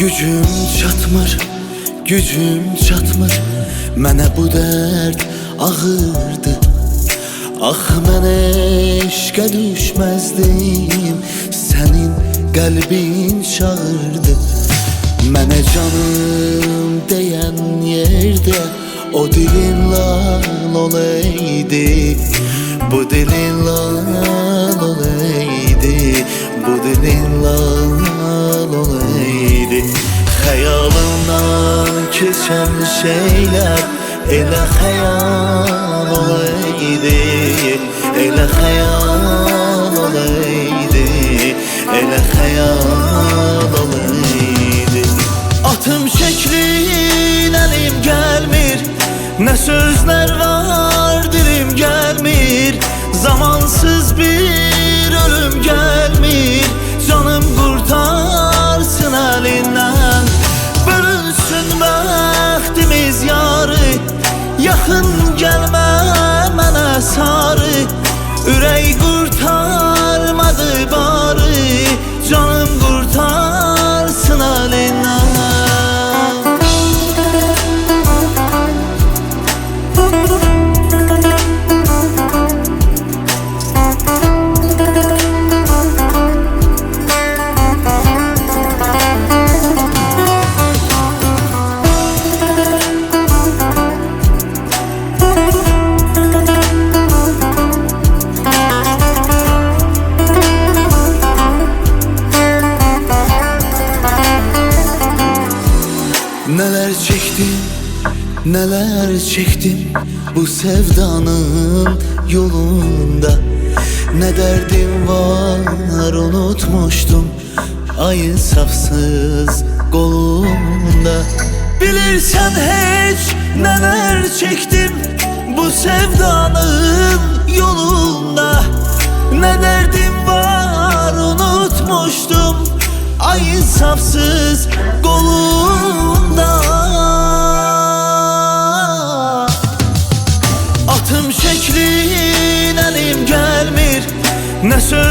Gücüm çatmır, gücüm çatmır, mənə bu dərd ağırdı. Ah, mən eşqə düşməzdim, sənin qəlbin çağırdı. Mənə canım deyən yerdə o dilin lal olaydı. Bu dilin lal olaydı, bu dilin lal olaydı. Xəyalımdan keçən şeylər elə xəyal olaydı, elə xəyal olaydı, elə xəyal olaydı. Atım şeklin əlim gəlmir, nə sözlər var dilim gəlmir. Zamansız bir ölüm gəlmir, canım qurtarsın əlindən. Bölünsün bəxtimiz yarı, yaxın gəlmə mənə sarı. Ürək qurtarmadı barı, canım qurtarsın əlindən. Neler çektim, neler çektim bu sevdanın yolunda. Ne derdim var unutmuştum ayın safsız kolunda. Bilirsen hiç neler çektim bu sevdanın yolunda. Ne derdim var unutmuştum ayın safsız kolunda. Atım şeklin əlim gəlmir, nə söz